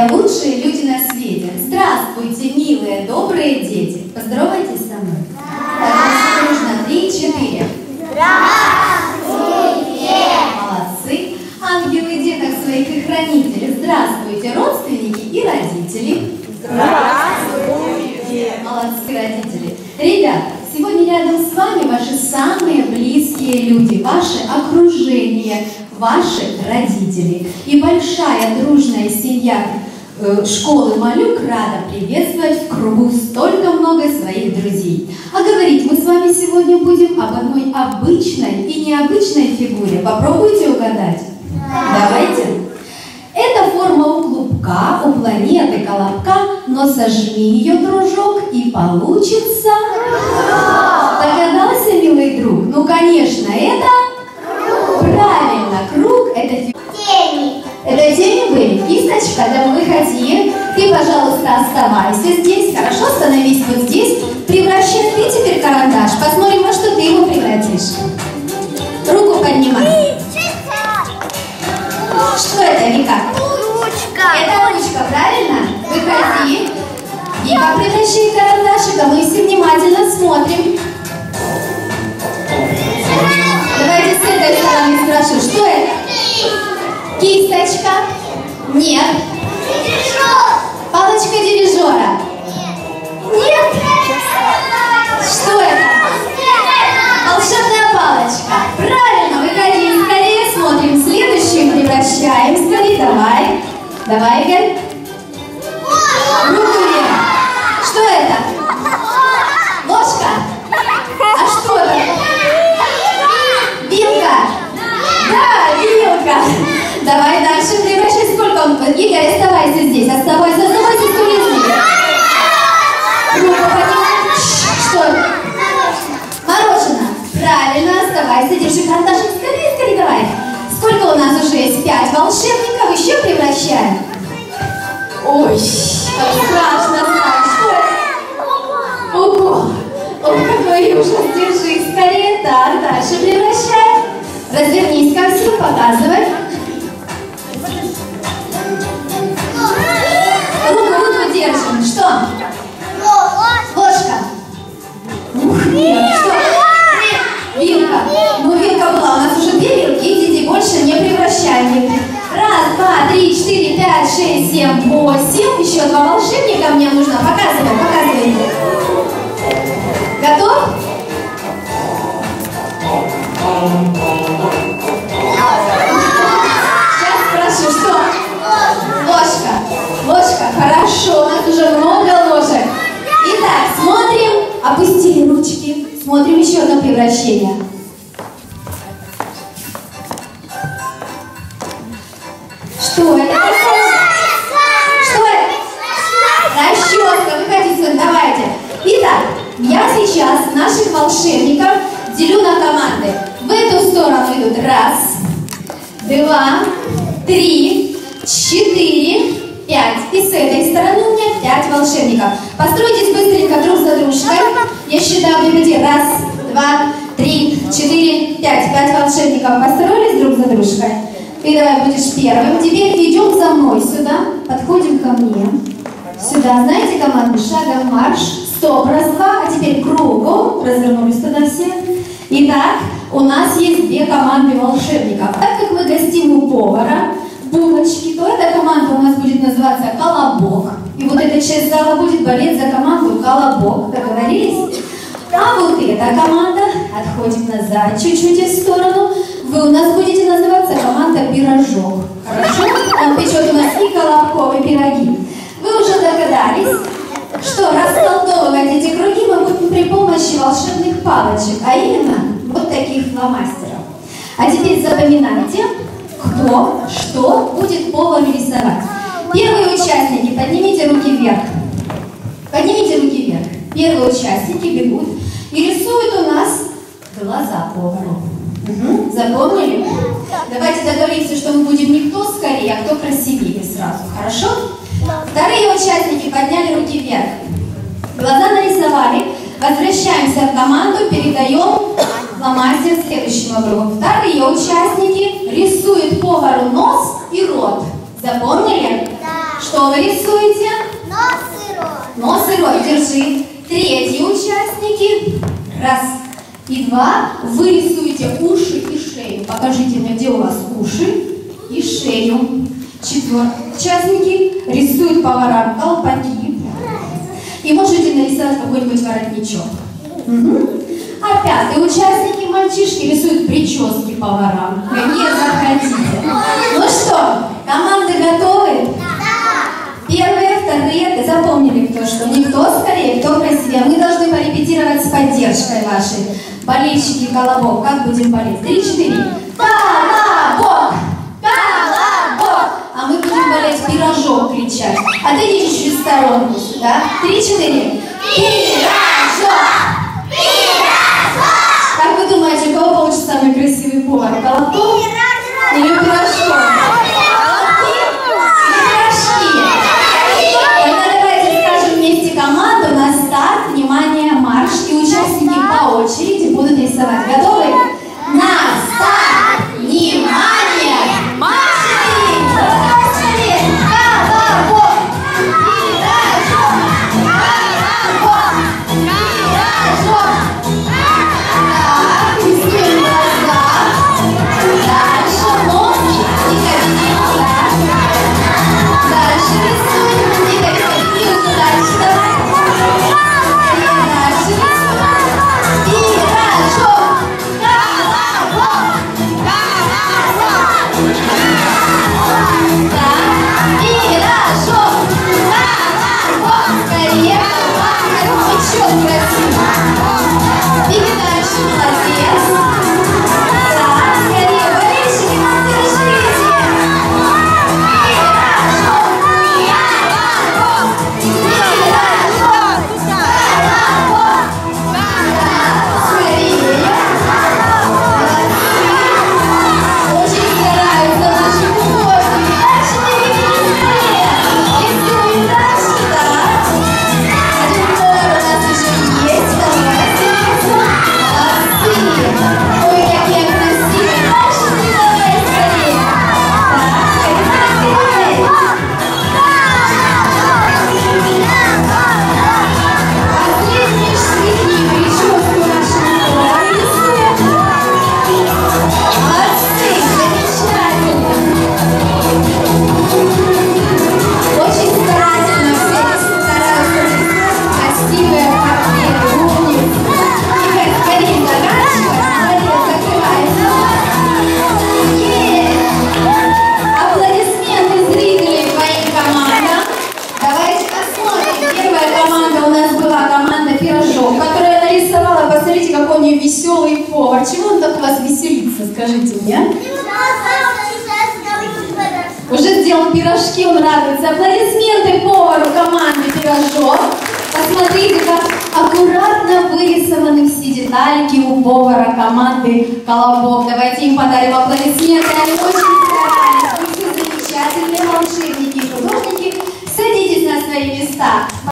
самые лучшие люди на свете. Здравствуйте, милые, добрые дети. Поздоровайтесь со мной. Так, дружно. 3, 4. Здравствуйте! Молодцы. Ангелы деток своих и хранители. Здравствуйте, родственники и родители. Здравствуйте! Молодцы, родители. Ребята, сегодня рядом с вами ваши самые близкие люди, ваше окружение, ваши родители. И большая дружная семья школы Малюк рада приветствовать в кругу столько много своих друзей. А говорить мы с вами сегодня будем об одной обычной и необычной фигуре. Попробуйте угадать. Давайте. Это форма у клубка, у планеты Колобка, но сожми ее, дружок, и получится... Догадался, милый друг? Ну, конечно, это... Правильно, круг — это фигура. Тени. Это тени были? Кисточка, да выходи. Ты, пожалуйста, оставайся здесь. Хорошо, становись вот здесь. Превращай ты теперь карандаш. Посмотрим, во что ты его превратишь. Руку поднимай. Что это, Вика? Ручка. Это ручка, правильно? Выходи. Вика, превращай карандашик, а мы все внимательно смотрим. Давайте с этой стороны спрошу, что это? Кисточка? Нет. Палочка дирижера? Нет. Что это? Волшебная палочка. Правильно, выходи скорее, смотрим. Следующую превращаем. Скорее, давай. Давай, Игорь. Руку вверх. Что это? Ложка? А что это? Вилка? Да, вилка. Давай дальше превращай. Сколько он? Игорь, оставайся здесь. Оставайся здесь. Руку поднимай. Что это? Мороженое. Правильно, оставайся. Держи карандашик. Скорее, скорее, давай. Сколько у нас уже есть? 5 волшебников. Еще превращаем. Ой, как страшно. Что это? Ого. Ой, какой ужас. Держи скорее. Так, дальше превращаем. Развернись ко всем, показывай. Руку держим. Что? Ложка. Ух, нет, что? Вилка. Ну, вилка была. У нас уже 2 вилки. Идите, больше не превращаем. 1, 2, 3, 4, 5, 6, 7, 8. Еще 2 волшебника мне нужно. Показывай, показывай. Готов? Сейчас спрошу, что? Ложка. Ложка. Хорошо, у нас уже много ложек. Итак, смотрим. Опустили ручки. Смотрим еще одно превращение. Что это? Что это? Расческа. Выходи сюда, давайте. Итак, я сейчас наших волшебников делю на команды. В эту сторону идут 1, 2, 3, 4, 5. И с этой стороны у меня 5 волшебников. Постройтесь быстренько друг за дружкой. Я считаю, впереди. 1, 2, 3, 4, 5. 5 волшебников построились друг за дружкой. Ты давай будешь первым. Теперь идем за мной сюда. Подходим ко мне. Сюда. Знаете команду? Шагом марш. Стоп, раз, два. А теперь кругом. Развернулись туда все. Итак, у нас есть 2 команды волшебников. Так как мы гостим у повара булочки, то эта команда у нас будет называться «Колобок». И вот эта часть зала будет болеть за команду «Колобок». Договорились? А вот эта команда, отходим назад чуть-чуть в сторону, вы у нас будете называться команда «Пирожок». Хорошо? Он печет у нас и колобковые пироги. Вы уже догадались, что расколдовывать эти круги мы будем при помощи волшебных палочек, а именно вот таких фломастеров. А теперь запоминайте, кто что будет повар рисовать. Первые участники, поднимите руки вверх. Поднимите руки вверх. Первые участники бегут и рисуют у нас глаза повару. Угу. Запомнили? Давайте договоримся, что мы будем не кто скорее, а кто красивее сразу. Хорошо? Вторые участники подняли руки вверх. Глаза нарисовали. Возвращаемся в команду, передаем фломастер следующему кругу. Вторые участники рисуют повару нос и рот. Запомнили? Да. Что вы рисуете? Нос и рот. Нос и рот. Держи. Третьи участники. Раз и два. Вы рисуете уши и шею. Покажите мне, где у вас уши и шею. Четвертые участники рисуют поварам колпаки. И можете нарисовать какой-нибудь воротничок. А пятые участники, мальчишки, рисуют прически поварам. Какие захотите. Ну что, команды готовы? Первые, вторые, запомнили кто что. Не кто скорее, кто красивее. Мы должны порепетировать с поддержкой вашей. Болельщики, колобок, как будем болеть? 3-4. Колобок! Колобок! А мы будем болеть пирожок кричать. Отойдите чуть в сторонку сюда. 3-4. Пирожок! Пирожок! Как вы думаете, у кого получится самый красивый повар? Колобок? Или пирожок? Команду на старт, внимание, марш, и участники по очереди будут рисовать. Готовы? На старт, внимание, марш! Колобок, пирожок, колобок, пирожок. Так, рисуем глаза. Дальше нос, не ходите туда. Дальше рисуем, не ходите туда. Дальше давай. Веселый повар. Чего он так у вас веселится, скажите мне? Уже сделал пирожки, он радуется. Аплодисменты повару команды «Пирожок». Посмотрите, как аккуратно вырисованы все детальки у повара команды «Колобок». Давайте им подарим аплодисменты. Они очень старались. Вы все замечательные волшебники и художники. Садитесь на свои места.